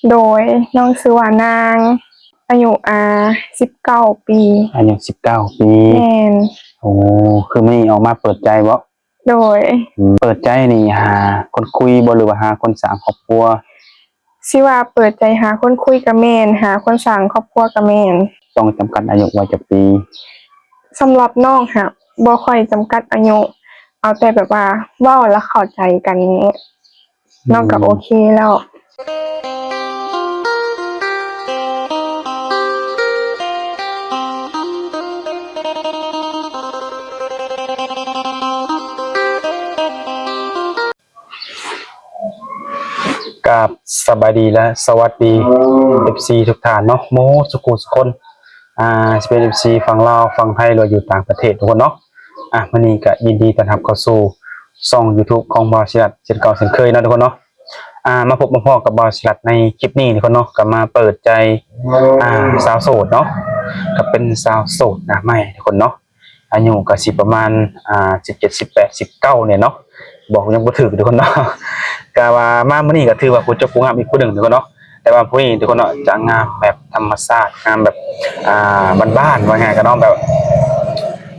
โดยน้องชื่อว่านางอายุ19 ปีอายุ19 ปีแม่นโอ้คือไม่ออกมาเปิดใจบ่โดยเปิดใจนี่หาคนคุยบ่หรือว่าหาคนสร้างครอบครัวสิว่าเปิดใจหาคนคุยกับแม่นหาคนสร้างครอบครัวกับแม่นต้องจำกัดอายุไว้จักปีสำหรับน้องค่ะบ่ค่อยจำกัดอายุเอาแต่แบบว่าเว้าแล้วเข้าใจกันนี้น้องก็โอเคแล้วกับสบายดีและสวัสดี FC ทุกท่านเนาะโมสุขุสุคนจะเป็น FC ฝั่งลาวฝั่งไทยหรืออยู่ต่างประเทศทุกคนเนาะวันนี้ก็ยินดีต้อนรับเข้าสู่ช่อง YouTube ของบาวศิลัดเช่นเก่าเช่นเคยนะทุกคนเนาะมาพบมาพอกับบาวศิลัดในคลิปนี้ทุกคนเนาะก็มาเปิดใจสาวโสดเนาะก็เป็นสาวโสดนะใหม่ทุกคนเนาะอายุก็สิประมาณ17 18 19เนี่ยเนาะบอกยังบ่ถึงทุกคนเนาะก็ว่ามามื้อนี้ก็ถือว่าผู้เจ้าผู้งามอีกผู้หนึ่งทุกคนเนาะแต่ว่าผู้นี้ทุกคนเนาะจะงามแบบธรรมชาติงามแบบบ้านๆว่าไงก็เนาะแบบ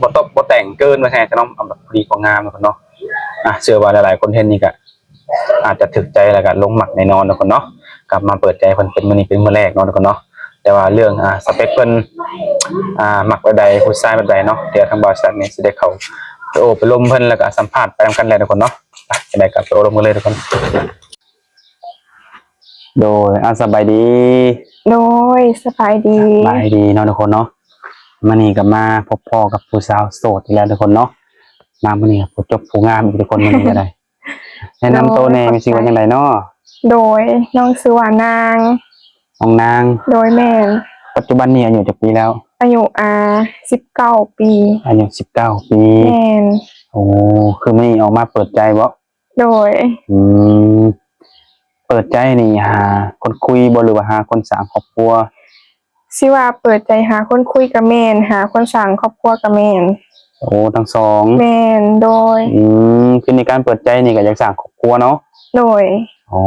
บ่ตกบ่แต่งเกินว่าไงก็เนาะเอาแบบพอดีพองามทุกคนเนาะเชื่อว่าหลายๆคนเห็นนี่ก็อาจจะถึกใจแล้วก็หลงหมักแน่นอนทุกคนเนาะกลับมาเปิดใจเพิ่นเป็นมื้อนี้เป็นมื้อแรกเนาะทุกคนเนาะแต่ว่าเรื่องสเปคเพิ่นมักแบบใดผู้ชายแบบใดเนาะเดี๋ยวทางบริษัทนี่สิได้เข้าไปโอบไปล้มเพิ่นแล้วก็สัมภาษณ์ไปนำกันเลยทุกคนเนาะไปได้กับไปโอบรมกันเลยทุกคนโดยสบายดีโดยสบายดีสบายดีเนาะทุกคนเนาะมื้อนี้ก็มาพบพ่อกับผู้สาวโสดอีกแล้วทุกคนเนาะมามื้อนี้ผู้จบผู้งามอีกทุกคนมื้อนี้ก็ได้แนะนำตัวแน่มีชื่อว่าจังไดเนาะโดยน้องชื่อว่านางน้องนางโดยแม่นปัจจุบันนี้อายุจักปีแล้วอายุ19 ปีอายุ19 ปีแม่นโอ้คือมื้อนี้ออกมาเปิดใจบ่โดยเปิดใจนี่หาคนคุยบ่หรือว่าหาคนสร้างครอบครัวสิว่าเปิดใจหาคนคุยกับแม่นหาคนสร้างครอบครัวกับแม่นโอ้ทั้งสองแม่นโดยคือในการเปิดใจนี่ก็อยากสร้างครอบครัวเนาะโดยอ๋อ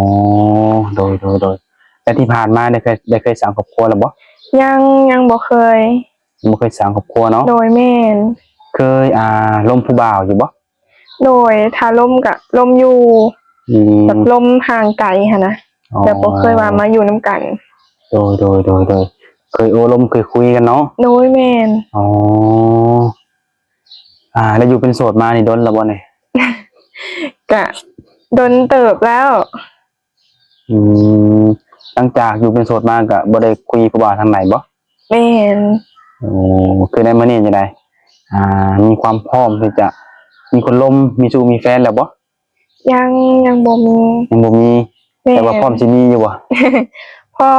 โดยแต่ที่ผ่านมาได้เคยสร้างครอบครัวแล้วบ่ยังบ่เคยบ่เคยสร้างครอบครัวเนาะโดยแม่นเคยล้มผู้บ่าวอยู่บ่โดยถ้าล่มก็ล่มอยู่แบบล่มห่างไกลหั่นนะแต่บ่เคยว่ามาอยู่นํกันโดยเคยโอ้ล้มเคยคุยกันเนาะโดยแม่นอ๋อแล้วอยู่เป็นโสดมานี่ดนแล้วบ่เนี่ยก็ดนเติบแล้วหลังจากอยู่เป็นโสดมาก็บ่ได้คุยผู้บ่าวทางไหนบ่แม่นโอ้คือได้มื้อนี้จังได๋มีความพร้อมที่จะมีคนล้มมีชู้มีแฟนแล้วบ่ยังบ่มีแต่ว่าพร้อมสิมีอยู่บ่พร้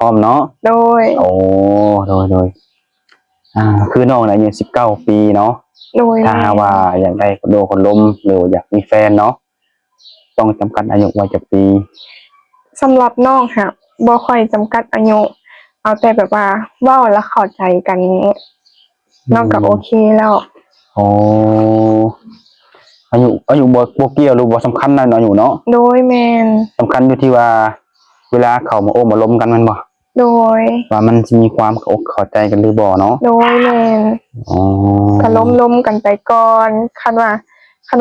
อมเนาะโดยโอ้โดยคือน้องอายุ19 ปีเนาะถ้าว่าอยากได้คนล้มหรืออยากมีแฟนเนาะต้องจำกัดอายุไว้จักปีสำหรับน้องค่ะบ่ค่อยจำกัดอายุเอาแต่แบบว่าเว้าแล้วเข้าใจกันนี้น้องก็โอเคแล้วโอ้อายุบ่เกี่ยวหรือบ่สำคัญนะอายุเนาะโดยแม่นสำคัญอยู่ที่ว่าเวลาเข้ามาโอ้มาล้มกันแม่นบ่โดยว่ามันสิมีความเข้าใจกันหรือบ่เนาะโดยแม่นก็ล้มกันไปก่อนคันว่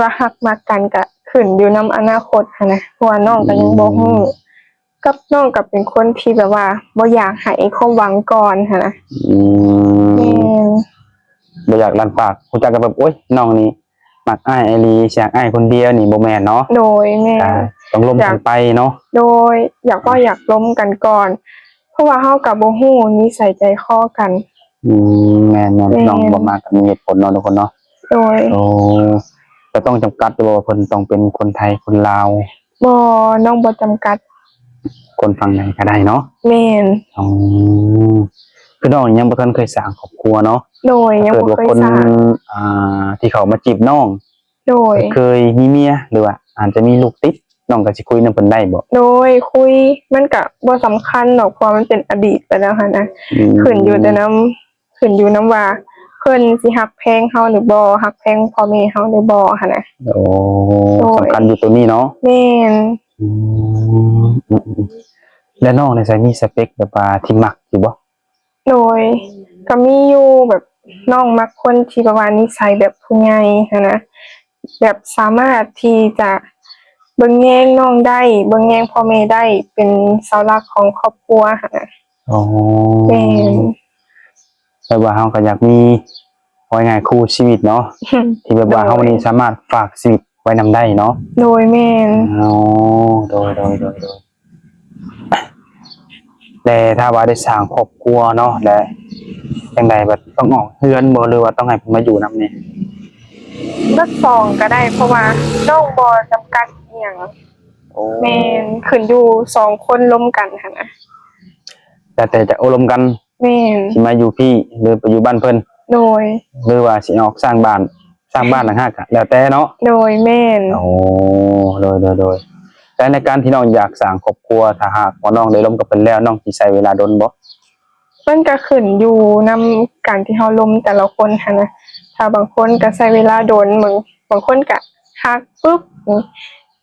าฮักมักกันก็ขึ้นอยู่นำอนาคตหั้นนะเพราะว่าน้องก็ยังบ่ฮู้กับน้องก็เป็นคนที่แบบว่าบ่อยากให้ความหวังก่อนหั้นนะแม่นบ่อยากลั่นปากรู้จักกันแบบโอ๊ยน้องนี่มักอ้ายอีหลีสิอยากอ้ายคนเดียวนี่บ่แม่นเนาะโดยแม่นต้องล้มกันไปเนาะโดยอยากล้มกันก่อนเพราะว่าเฮาก็บ่ฮู้นิสัยใจคอกันแม่นน้องบ่มักมีเหตุผลเนาะทุกคนเนาะโดยแต่ต้องจำกัดด้วยว่าเพิ่นต้องเป็นคนไทยคนลาวบ่น้องบ่จำกัดคนฝั่งไหนก็ได้เนาะแม่นคือน้องยังบ่ทันเคยสร้างครอบครัวเนาะโดยยังบ่เคยสร้างที่เขามาจีบน้องโดยเคยมีเมียหรือว่าอาจจะมีลูกติดน้องก็สิคุยนำเพิ่นได้บ่โดยคุยมันก็บ่สำคัญหรอกเพราะมันเป็นอดีตไปแล้วหั่นนะขึ้นอยู่นำว่าเพิ่นสิฮักแพงเฮาหรือบ่ฮักแพงพ่อแม่เฮาหรือบ่หั่นนะสำคัญอยู่ตัวนี้เนาะแม่น แล้วน้องในใจมีสเปคแบบว่าที่มักอยู่บ่ โดยก็มีอยู่แบบน้องมักคนที่ประมาณนิสัยแบบผู้ใหญ่หั้นนะแบบสามารถที่จะเบิ่งแยงน้องได้เบิ่งแยงพ่อแม่ได้เป็นเสาหลักของครอบครัวหั้นนะ อ๋อ แม่น แบบว่าเฮาก็อยากมีว่าง่ายคู่ชีวิตเนาะที่แบบว่าเฮานี่สามารถฝากชีวิตไว้นำได้เนาะ โดยแม่น อ๋อโดยแต่ถ้าว่าได้สร้างครอบครัวเนาะและจังใดแบบต้องออกเฮือนบ่หรือว่าต้องให้เพิ่นมาอยู่นำนี่ สักสองก็ได้เพราะว่าน้องบ่จำกัดอิหยัง โอ้ แม่นขึ้นอยู่สองคนร่วมกันหั้นนะ แต่จะอบรมกัน แม่น สิมาอยู่พี่หรือไปอยู่บ้านเพิ่น โดย หรือว่าสิออกสร้างบ้านหลังฮักอะแล้วแต่เนาะ โดยแม่น โอ้โดยแต่ในการที่น้องอยากสร้างครอบครัวถ้าหากว่าน้องได้ล้มกับเพิ่นแล้วน้องสิใช้เวลาดนบ่ มันก็ขึ้นอยู่นำการที่เฮาลมแต่ละคนหั้นนะถ้าบางคนก็ใช้เวลาโดนบางคนก็ฮักปุ๊บ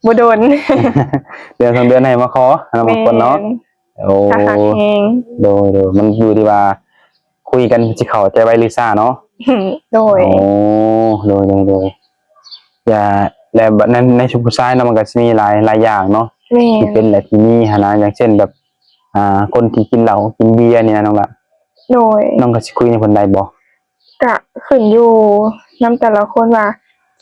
บ่โดน เดือน2เดือนให้มาขอบางคนเนาะโอ้ ถ้าฮักแฮง โดยมันอยู่ที่ว่าคุยกันสิเข้าใจไว้หรือซ่าเนาะ โดย โอ้โดยอย่าแล้วบัดนั้นในชุมชนซ้ายเนาะมันก็สิมีหลายอย่างเนาะ แม่ ที่เป็นแหละที่มีหันนะอย่างเช่นแบบคนที่กินเหล้ากินเบียร์เนี่ยน้องละ โดย น้องก็สิคุยในคนใดบ่ ก็ขึ้นอยู่นำแต่ละคนว่า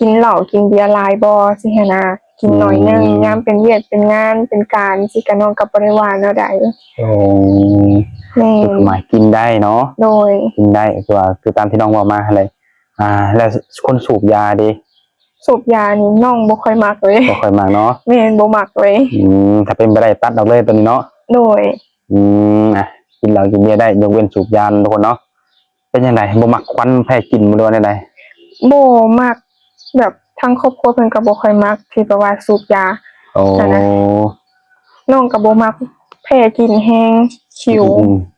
กินเหล้ากินเบียร์หลายบ่สิหั้นนะกินน้อยหนึงยามเป็นเวียกเป็นงานเป็นการสิก็น้องก็บ่ได้ว่าแนวใด โอ้ แม่ คือหมายกินได้เนาะ โดย กินได้คือตามที่น้องบอกมาอะไรแล้วคนสูบยาดิ สูบยานี่น้องบ่ค่อยมักเลย บ่ค่อยมากเนาะ แม่นบ่มักเลย ถ้าเป็นไปได้ตัดออกเลยตัวนี้เนาะ โดย กินเหล้ากินเบียร์ได้ยกเว้นสูบยาทุกคนเนาะเป็นยังไงบ่มักควันแพ้กลิ่นบ่รู้ว่าใด บ่มักแบบทั้งครอบครัวเพิ่นก็บ่ค่อยมักที่แบบว่าสูบยา โอ้ น้องก็บ่มักแพ้กลิ่นแฮงคิว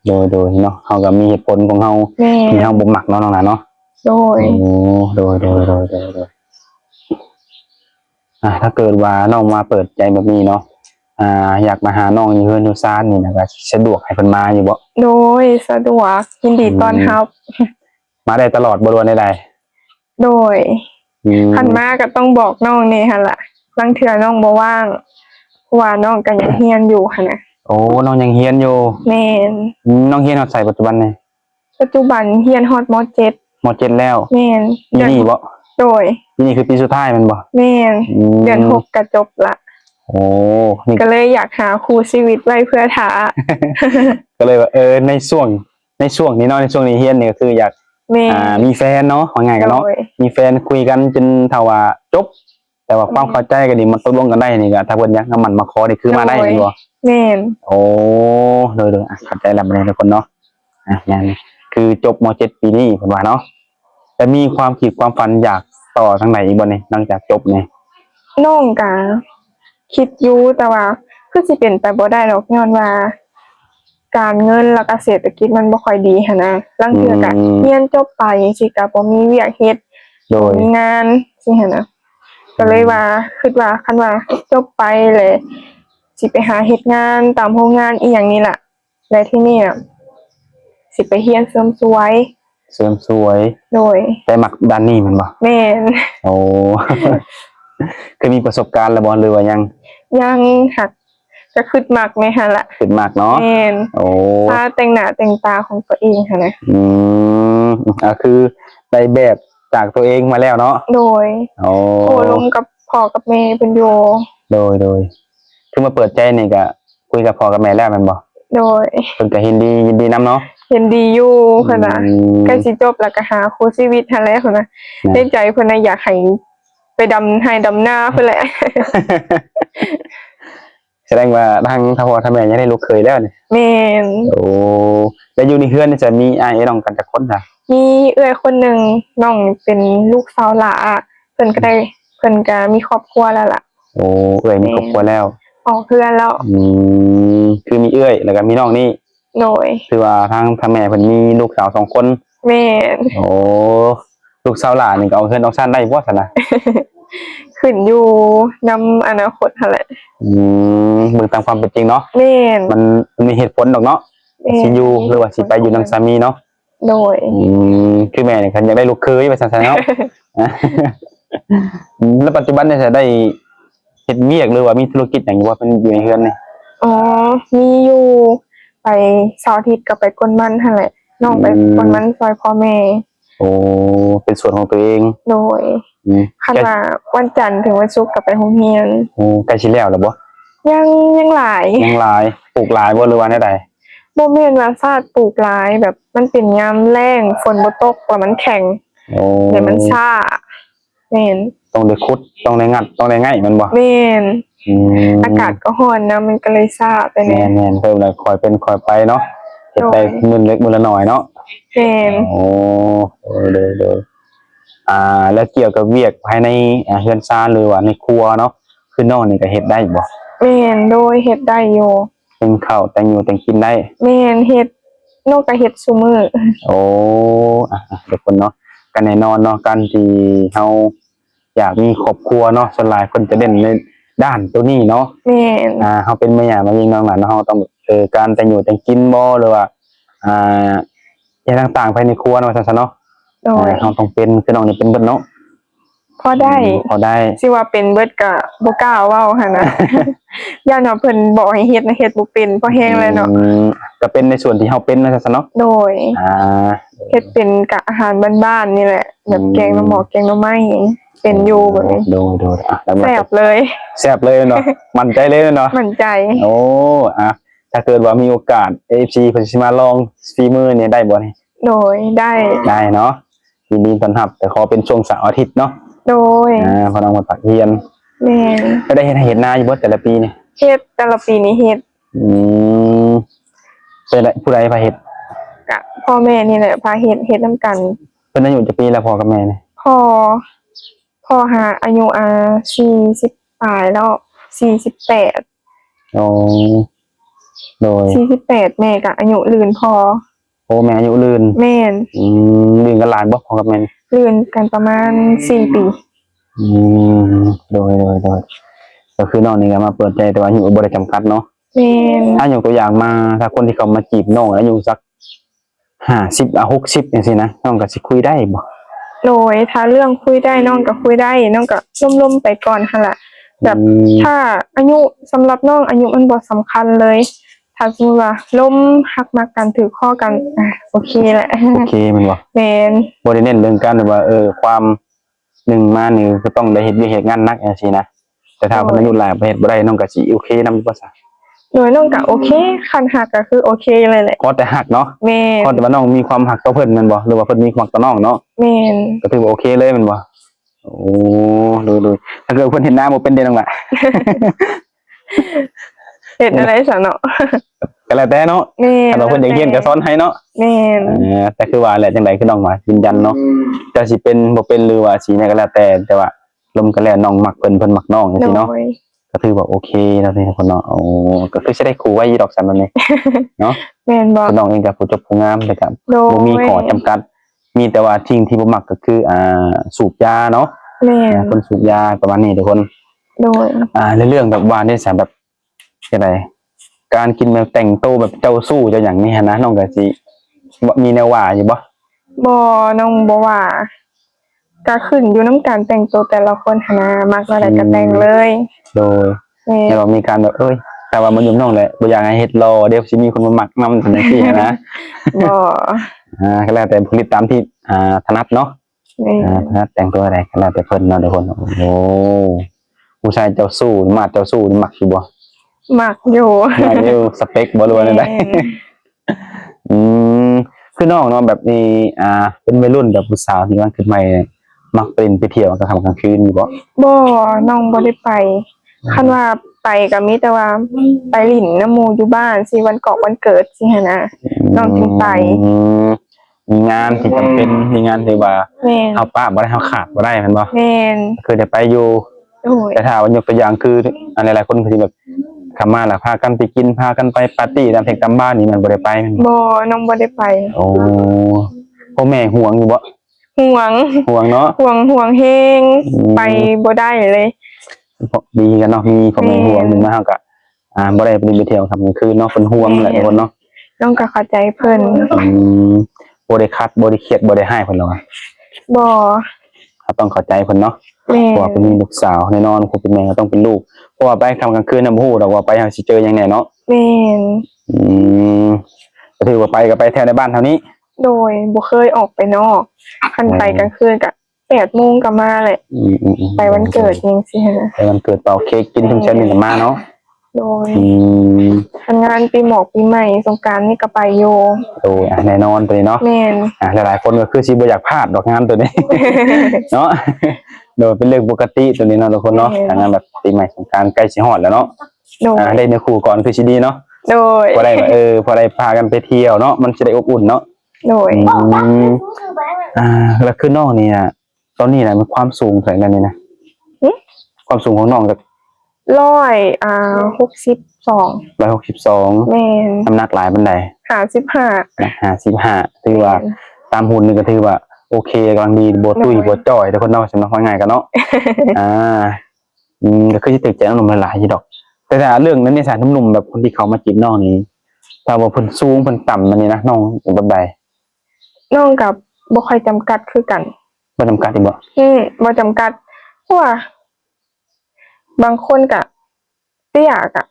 โดยเนาะเฮาก็มีเหตุผลของเฮา แม่ ที่เฮาบ่มักเนาะน้องน่ะเนาะ โดย โอ้โดยถ้าเกิดว่าน้องมาเปิดใจแบบนี้เนาะอยากมาหาน้องอยู่เฮือนอยู่ซ่านนี่นะก็สะดวกให้เพิ่นมาอยู่บ่ โดยสะดวกยินดีต้อนรับ มาได้ตลอดบ่รู้ว่าใด โดย ๆ คันมาก็ต้องบอกน้องนี่หั่นล่ะลางเทื่อน้องบ่ว่างเพราะว่าน้องก็ยังเรียนอยู่หั่นน่ะ โอ้น้องยังเรียนอยู่ แม่น น้องเรียนฮอดไสปัจจุบันนี่ ปัจจุบันเรียนฮอดม .7 ม .7 แล้ว แม่น ปีนี้บ่ โดย ปีนี้คือปีสุดท้ายแม่นบ่ แม่นเดือน6ก็จบละ โอ้นี่ ก็เลยอยากหาครูชีวิตไว้เพื่อถา ก็เลยว่าในช่วงนี้เนาะในช่วงนี้เรียนนี่ก็คืออยาก แม่ มีแฟนเนาะว่าง่ายกันเนาะ โดย มีแฟนคุยกันจนเท่าว่าจบ แต่ว่าความเข้าใจกันนี่มันตกลงกันได้นี่ก็ถ้าเพิ่นอยากนำมันมาขอนี่คือมาได้แม่นบ่ แม่น โอ้โดยเข้าใจแล้วบัดนี้ทุกคนเนาะงั้นคือจบม .7 ปีนี้เพิ่นว่าเนาะแต่มีความคิดความฝันอยากต่อทางไหนอีกบ่นี่หลังจากจบนี่ น้องก็คิดอยู่แต่ว่าคือสิเป็นไปบ่ได้หรอกย้อนว่า การเงินแล้วก็เศรษฐกิจมันบ่ค่อยดีหันนะลางเทื่อก็เรียนจบไปสิก็บ่มีเวียกเฮ็ด โดย มีงานสิหันนะก็เลยว่าคิดว่าคันว่าจบไปเลยสิไปหาเฮ็ดงานตามโรงงานอีหยังนี่ล่ะและที่นี่น่ะสิไปเรียนเสริมสวย เสริมสวย โดย แต่มักด้านนี้แม่นบ่ แม่น โอ้ เคยมีประสบการณ์แล้วบ่หรือว่ายัง ยังหักก็คิดมักแม่หั่นล่ะ คิดมากเนาะ แม่น โอ้ ถ้าแต่งหน้าแต่งตาของตัวเองหั่นนะ คือได้แบบจากตัวเองมาแล้วเนาะ โดย โอ้ โอ้ลมกับพ่อกับแม่เพิ่นอยู่ โดยคือมาเปิดใจนี่ก็คุยกับพ่อกับแม่แล้วแม่นบ่ โดย เพิ่นก็ยินดีนํเนาะ เห็นดีอยู่เพิ่นน่ะ อืม ใกล้สิจบแล้วก็หาคู่ชีวิตหั่นแหละเพิ่นน่ะในใจเพิ่นน่ะอยากให้ไปดำให้ดำหน้าเพิ่นแหละ แสดงว่าทางพ่อทางแม่ยังได้ลูกเคยแล้วนี่ แม่น โอ้แล้วอยู่ในเฮือนนี่จะมีอ้ายน้องกันจักคนจ้ะ มีเอื้อยคนหนึงน้องเป็นลูกสาวหลาเพิ่นก็มีครอบครัวแล้วล่ะ โอ้เอ้ยมีครอบครัวแล้ว ออกเพื่อนแล้ว คือมีเอ้ยแล้วก็มีน้องนี่ โดย คือว่าทางแม่เพิ่นมีลูกสาว2คน แม่น โอ้ลูกสาวหลานนี่ก็เอาเฮือนเอาซ่านได้บ่ซั่นน่ะ ขึ้นอยู่นำอนาคตหั่นแหละเบิ่งตามความเป็นจริงเนาะแม่นมันมีเหตุผลดอกเนาะสิอยู่หรือว่าสิไปอยู่นำสามีเนาะโดยคือแม่นี่คันอยากได้ลูกเคยว่าซั่นๆเนาะ แล้วปัจจุบันเนี่ยจะได้เฮ็ดเวียกหรือว่ามีธุรกิจหยังอยู่ว่าเป็นอยู่ในเฮือนนี่อ๋อมีอยู่ไปเสาร์อาทิตย์ก็ไปกวนมันหั่นแหละน้องไปกวนมันซอยพ่อแม่โอ้เป็นส่วนของตัวเองโดยคันว่าวันจันทร์ถึงวันศุกร์ก็ไปโรงเรียนโอ้ใกล้สิแล้วบ่ยังหลายปลูกหลายบ่หรือว่าแนวใดบ่แม่นว่าฟาดปลูกหลายแบบมันเป็นยามแล้งฝนบ่ตกว่ามันแข็งโอ้เดี๋ยวมันช้าแม่นต้องได้ขุดต้องได้งัดต้องได้ง่ายมันบ่แม่นอากาศก็ร้อนนะมันก็เลยช้าไปแม่นๆเพิ่มแล้วค่อยเป็นค่อยไปเนาะเฮ็ดไปมื้อเล็กมื้อละน้อยเนาะแม่นโอ้เด้อแล้วเกี่ยวกับเวียกภายในเรือนซานหรือว่าในครัวเนาะคือน้องนี่ก็เฮ็ดได้บ่แม่นโดยเฮ็ดได้อยู่เป็นข้าวแต่งอยู่แต่งกินได้แม่นเฮ็ดนอกก็เฮ็ดซุมื้อโอ้ทุกคนเนาะกันแน่นอนเนาะการที่เฮาอยากมีครอบครัวเนาะส่วนหลายคนจะเด่นในด้านตัวนี้เนาะแม่นเฮาเป็นแม่ย่ามายิงน้องหลานเฮาต้องการแต่งอยู่แต่งกินบ่หรือว่าอย่างต่างๆภายในครัวเนาะซั่นๆเนาะเฮาต้องเป็นคือน้องนี่เป็นเบิดเนาะพอได้สิว่าเป็นเบิดก็บ่กล้าเว้าหั่นน่ะย่านว่าเพิ่นบอกให้เฮ็ดนะเฮ็ดบ่เป็นเพราะแฮงเลยเนาะก็เป็นในส่วนที่เฮาเป็นนะซั่นเนาะโดยเฮ็ดเป็นกะอาหารบ้านๆนี่แหละแบบแกงหน่อหม้อแกงหน่อไม้เป็นอยู่แบบนี้โดยแซ่บเลยเนาะมั่นใจเลยเนาะมั่นใจโอ้ถ้าเกิดว่ามีโอกาส AFC เพิ่นสิมาลองฝีมือนี่ได้บ่นี่โดยได้เนาะยินดีต้อนรับแต่ขอเป็นช่วงเสาร์อาทิตย์เนาะโดยพอน้องมาปักเฮียนแม่ก็ได้เฮ็ดนาอยู่บ่แต่ละปีนี่เฮ็ดแต่ละปีนี้เฮ็ดเป็นผู้ใดพาเฮ็ดกะพ่อแม่นี่แหละพาเฮ็ดนำกันเพิ่นอายุจักปีแล้วพ่อกับแม่นี่พ่อหาอายุ40ปลายแล้ว48โอ้โดย48แม่ก็อายุลื่นพอโอ้แม่อายุลื่นแม่นลื่นกันหลายบ่พ่อกับแม่ลื่นกันประมาณ4ปีโดยก็คือน้องนี่ก็มาเปิดใจแต่ว่าอายุบ่ได้จำกัดเนาะแม่นถ้ายกตัวอย่างมาถ้าคนที่เขามาจีบน้องอายุสัก50 60จังซี่นะน้องก็สิคุยได้บ่โดยถ้าเรื่องคุยได้น้องก็คุยได้น้องก็ล่มๆไปก่อนหั่นล่ะแบบถ้าอายุสำหรับน้องอายุมันบ่สำคัญเลยถ้าสมมุติว่าล้มฮักมักกันถือข้อกันโอเคแหละโอเคมันบ่แม่นบ่ได้เน้นเรื่องการแบบว่าความหนึ่งมานี่ก็ต้องได้เฮ็ดเวียกเฮ็ดงานหนักจังซี่นะแต่ถ้าเพิ่นอายุหลายไปเฮ็ดบ่ได้น้องก็สิโอเคนำบ่ซะโดยน้องก็โอเคคันฮักก็คือโอเคเลยแหละขอแต่ฮักเนาะแม่นขอแต่ว่าน้องมีความฮักต่อเพิ่นแม่นบ่หรือว่าเพิ่นมีความต่อน้องเนาะแม่นก็ถือว่าโอเคเลยแม่นบ่โอ้ดูถ้าเกิดเพิ่นเห็นหน้าบ่เป็นเด้น้องล่ะเฮ็ดอะไรซะเนาะก็แล้วแต่เนาะถ้าเพิ่นอยากเรียนก็สอนให้เนาะแม่นแต่คือว่าแหละจังได๋คือน้องว่ายืนยันเนาะจะสิเป็นบ่เป็นหรือว่าสิแนก็แล้วแต่ว่าลมกันแล้วน้องมักเพิ่นมักน้องจังซี่เนาะก็ถือว่าโอเคแล้วนี่คนเนาะโอ้ก็คือสิได้ครูไว้ดอกซั่นแบบนี้เนาะแม่นบ่น้องเองก็ผู้จบผู้งามแต่ก็บ่มีข้อจำกัดมีแต่ว่าสิ่งที่บ่มักก็คือสูบยาเนาะแม่นคนสูบยาประมาณนี้ทุกคนโดยเรื่องแบบว่าได้สแบบจังได๋การกินแบบแต่งโตแบบเจ้าสู้เจ้าหยังนี่หั่นนะน้องก็สิมีแนวว่าอยู่บ่น้องบ่ว่าก็ขึ้นอยู่นำการแต่งตัวแต่ละคนหั่นนะมักอะไรก็แต่งเลยโดยแต่ว่ามีการแบบแต่ว่ามันอยู่น้องแหละบ่อยากให้เฮ็ดรอเดี๋ยวสิมีคนมามักนำจังซี่นะบ่ก็แล้วแต่ผลิตตามที่ถนัดเนาะถนัดแต่งตัวอะไรก็แล้วแต่เพิ่นเนาะทุกคนโอ้ผู้ชายเจ้าสู้มาเจ้าสู้มักอยู่บ่มักอยู่สเปคบ่รู้ว่าได้คือน้องเนาะแบบนี้เป็นวัยรุ่นแบบผู้สาวที่มันขึ้นใหม่มักเป็นไปเที่ยวกลางค่ำกลางคืนอยู่บ่น้องบ่ได้ไปคันว่าไปก็มีแต่ว่าไปหลินน้ำหมู่อยู่บ้านสิวันเกาะวันเกิดสิหั่นนะน้องจึงไปมีงานที่จำเป็นมีงานที่ว่าเฮาป้าบ่ได้เฮาขาดบ่ได้แม่นบ่แม่นคือได้ไปอยู่แต่ถ้าว่ายกตัวอย่างคือหลายๆคนคือแบบคำมาล่ะพากันไปกินพากันไปปาร์ตี้ตามเทคตามบ้านนี่มันบ่ได้ไปแม่นบ่น้องบ่ได้ไปพ่อแม่ห่วงอยู่บ่ ห่วง ห่วงเนาะ ห่วงเฮงไปบ่ได้เลย ดีกันเนาะมีพ่อแม่ห่วงหนึงมาเฮาก็บ่ได้ไปเที่ยวทำกลางคืนเนาะเพิ่นห่วงแหละทุกคนเนาะ น้องก็เข้าใจเพิ่น บ่ได้คัดบ่ได้เครียดบ่ได้ให้เพิ่นหรอก บ่ เราต้องเข้าใจเพิ่นเนาะ แม่ เพราะว่าเพิ่นมีลูกสาวแน่นอนผู้เป็นแม่ก็ต้องเป็นลูกเพราะว่าไปทำกลางคืนน่ะบ่ฮู้ดอกว่าไปเฮาสิเจอหยังแน่เนาะ แม่น ก็ถือว่าไปก็ไปแถวในบ้านเท่านี้ โดยบ่เคยออกไปนอกคันไปกลางคืนก็8 โมงก็มาแหละไปวันเกิดจังซี่นะ ไปวันเกิดเป่าเค้กกินทุ่งเช้านี่ก็มาเนาะ โดยคันงานปีหมอกปีใหม่สงกรานต์นี่ก็ไปอยู่ โอ้ยแน่นอนตัวนี้เนาะ แม่น หลายๆคนก็คือสิบ่อยากพลาดดอกงานตัวนี้ เนาะโดยเป็นเรื่องปกติตัวนี้เนาะทุกคนเนาะงานแบบปีใหม่สงกรานต์ใกล้สิฮอดแล้วเนาะ โดย ได้เนื้อคู่ก่อนคือสิดีเนาะ โดย พอได้พอได้พากันไปเที่ยวเนาะมันจะได้อบอุ่นเนาะ โดย แล้วคือน้องนี่นะตอนนี้นะมันความสูงเท่าไหร่กันนี่นะความสูงของน้องก็62 162 แม่น น้ำหนักหลายปานใด 55 55ถือว่าตามหุ่นนี่ก็ถือว่าโอเคกำลังดีบ่ตุ้ยบ่จ้อยทุกคนเนาะสำหรับว่าง่ายกันเนาะ ก็คือสิติดใจหนุ่มหลายๆอยู่ดอก แต่เรื่องนั้นในสารหนุ่มๆแบบคนที่เขามาจีบน้องนี่ถ้าว่าเพิ่นสูงเพิ่นต่ำมันนี่นะน้องแบบใด น้องกับบ่ค่อยจำกัดคือกัน บ่จำกัดอีกบ่ บ่จำกัดเพราะว่าบางคนก็เตี้ยก็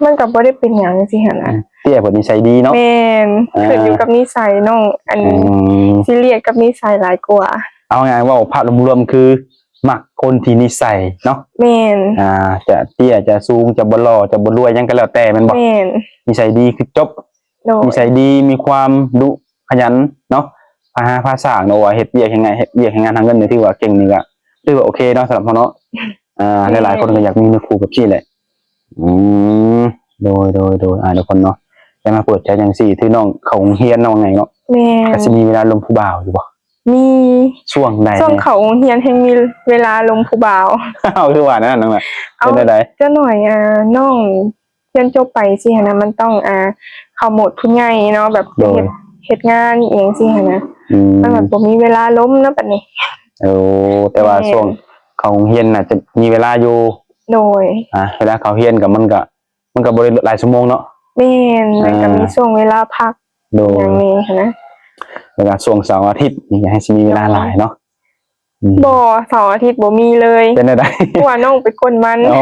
มันก็บ่ได้เป็นหยังจังซี่หั่นน่ะ เตี้ยเพิ่นนิสัยดีเนาะ แม่นขึ้นอยู่กับนิสัยน้องอันซีเรียสกับนิสัยหลายกว่า เอาง่ายๆว่าภาพรวมๆคือมักคนที่นิสัยเนาะ แม่น จะเตี้ยจะสูงจะบ่หล่อจะบ่รวยหยังก็แล้วแต่แมันบ่ แม่น นิสัยดีคือจบ โดย นิสัยดีมีความดุขยันเนาะภาษาเนาะว่าเฮ็ดเวียกยังไงเฮ็ดเวียกให้งานทางเงินนี่ถือว่าเก่งนี่ก็ถือว่าโอเคเนาะสำหรับเขาเนาะหลายๆคนก็อยากมีเนื้อคู่แบบนี้แหละโดยทุกคนเนาะได้มาเปิดใจจังซี่ที่น้องเขาโรงเรียนน้องไงเนาะ แม่น ก็สิมีเวลาลมผู้บ่าวอยู่บ่ มี ช่วงใด ช่วงเขาโรงเรียนแห่งมีเวลาลมผู้บ่าว เอาคือว่านั่นน่ะเป็นได จะหน่อยน้องเรียนจบไปสิหั่นนะมันต้องเข้าโหมดผู้ใหญ่เนาะแบบเฮ็ดงานอีหยังสิหั่นนะมันแบบบ่มีเวลาล้มเนาะบัดนี้ แต่ว่าช่วงเขาโรงเรียนน่ะจะมีเวลาอยู่ โดย เวลาเขาเรียนก็มันก็บ่ได้หลายชั่วโมงเนาะ แม่นมันก็มีช่วงเวลาพัก โดย อย่างนี้หั้นนะ เวลาช่วงเสาร์อาทิตย์นี่อยากให้สิมีเวลาหลายเนาะ บ่เสาร์อาทิตย์บ่มีเลย เป็นได้ เพราะว่าน้องไปกวนมัน อ๋อ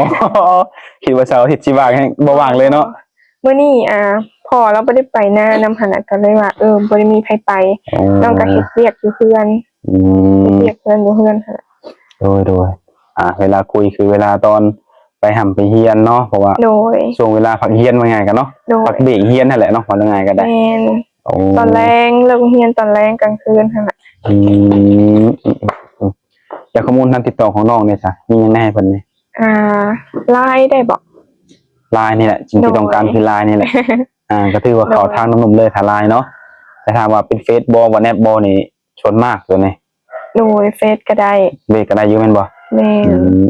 คิดว่าเสาร์อาทิตย์สิว่างให้บ่ว่างเลยเนาะ มื้อนี้พ่อเราบ่ได้ไปหน้านำหันน่ะก็เลยว่าบ่ได้มีไผไปน้องก็เฮ็ดเวียกอยู่เฮือนเฮ็ดเวียกเพิ่นอยู่เฮือนหั่นน่ะ โดยเวลาคุยคือเวลาตอนไปหำไปเฮียนเนาะเพราะว่า โดย ช่วงเวลาพักเฮียนว่าไงกันเนาะ โดย พักเบรกเฮียนนั่นแหละเนาะว่าไงก็ได้ แม่นตอนแรงเลิกเรียนตอนแรงกลางคืนหั่นน่ะ จากข้อมูลทางติดต่อของน้องเนี่ยจ้ะมียังไงเพิ่นนี่ ไลน์ได้บ่ ไลน์นี่แหละสิ่งที่ต้องการคือไลน์นี่แหละ ก็ถือว่าเขาทางหนุ่มๆเลยถ้าไลน์เนาะแต่ถ้าว่าเป็นเฟซบอลว่าแนบบอลนี่ชวนมากตัวนี้ โดยเฟซก็ได้ เบรกก็ได้อยู่แม่นบ่ แม่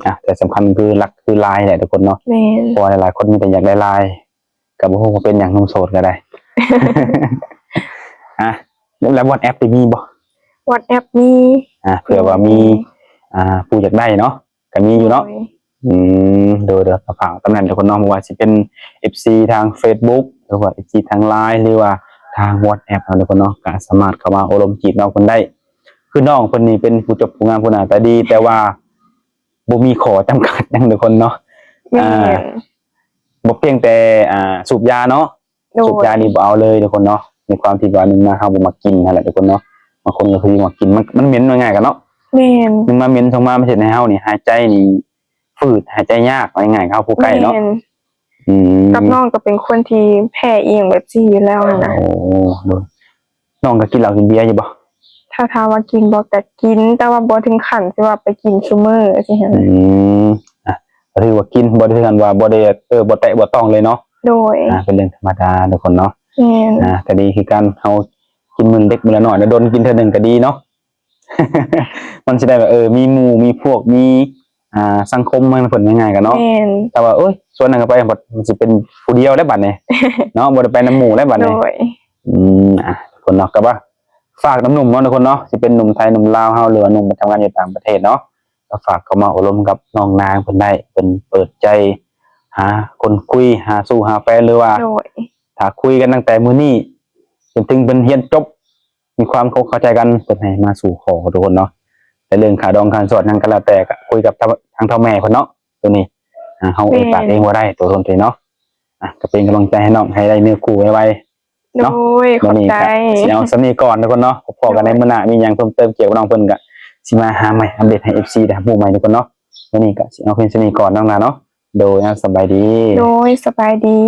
น แต่สำคัญคือหลักคือไลน์แหละทุกคนเนาะ แม่น เพราะว่าหลายๆคนมีแต่อยากได้ไลน์กับบ่ฮู้ว่าเป็นหยังหนุ่มโสดก็ได้ แล้ว WhatsApp ได้มีบ่ WhatsApp มี เผื่อว่ามีผู้อยากได้เนาะก็มีอยู่เนาะโดยกระเป๋าตำแหน่งทุกคนเนาะบ่ว่าสิเป็น FC ทาง Facebook หรือว่า FC ทาง LINE หรือว่าทาง WhatsApp เนาะทุกคนเนาะก็สามารถเข้ามาอบรมจีบน้องเพิ่นได้คือน้องเพิ่นนี่เป็นผู้จบผู้งามผู้หน้าตาดี แต่ว่าบ่มีข้อจำกัดหยังทุกคนเนาะ แม่น บ่เพียงแต่สูบยาเนาะ โดย สูบยานี่บ่เอาเลยทุกคนเนาะในความที่ว่านึงมาเฮาบ่มักกินนั่นแหละทุกคนเนาะบางคนก็คือมักกินมันเหม็นว่าง่ายกันเนาะ แม่น นึงมาเหม็นส่งมาไม่เฮ็ดให้เฮานี่หายใจนี่ฝืดหายใจยากว่าง่ายๆเข้าผู้ใกล้เนาะ แม่นกับน้องก็เป็นคนที่แพ้เอียงแบบซี่อยู่แล้วนะ โอ้ดูน้องก็กินเหล้ากินเบียร์อยู่บ่ ถ้าถามว่ากินบ่ก็กิน แต่ว่าบ่ถึงขั้นที่ว่าไปกินซุมื้อจังซี่นะ ก็ถือว่ากินบ่ได้ถึงกันว่าบ่ได้บ่แตะบ่ต้องเลยเนาะ โดย เป็นเรื่องธรรมดาทุกคนเนาะ แม่น แต่ดีคือการเฮากินมื้อเล็กมื้อละน้อยแล้วโดนกินเทื่อนึงก็ดีเนาะ มันสิได้แบบมีหมู่มีพวกมีสังคมมันเพิ่นง่ายๆกันเนาะ แม่น แต่ว่าส่วนนั้นก็ไปหมดมันสิเป็นผู้เดียวแล้วบัดนี้ เนาะบ่ได้ไปนำหมู่แล้วบัด โด นี้ ย คนเนาะก็ว่า ฝากน้ำหนุ่มเนาะทุกคนเนาะสิเป็นหนุ่มไทยหนุ่มลาวเฮาหรือว่าหนุ่มไปทำงานอยู่ต่างประเทศเนาะก็ฝากเข้ามาอบรมกับน้องนางเพิ่นได้เพิ่นเปิดใจหาคนคุยหาสู่หาแฟนหรือว่า โดย ถ้าคุยกันตั้งแต่มื้อนี้จนถึงเพิ่นเรียนจบมีความเข้าใจกันเพิ่นให้มาสู่ขอทุกคนเนาะแต่เรื่องค่าดองค่าสอดนั่นก็แล้วแต่ก็คุยกับทางเฒ่าแม่เพิ่นเนาะตัวนี้เฮาเองปากเองบ่ได้ตัวตนเนาะก็เป็นกำลังใจให้น้องให้ได้เนื้อคู่ไวๆ โด เนาะ ยขอบใจ สิเอาสำนี้ก่อนทุกคนเนาะพอกันในมื้อหน้ามีหยังเพิ่มเติมเกี่ยวกับน้องเพิ่นก็สิมาหาใหม่อัปเดตให้ FC ได้ฮู้ใหม่ทุกคนเนาะวันนี้ก็สิเอาเพิ่นสำนี้ก่อนน้องนาเนาะโดยสบายดี โดยสบายดี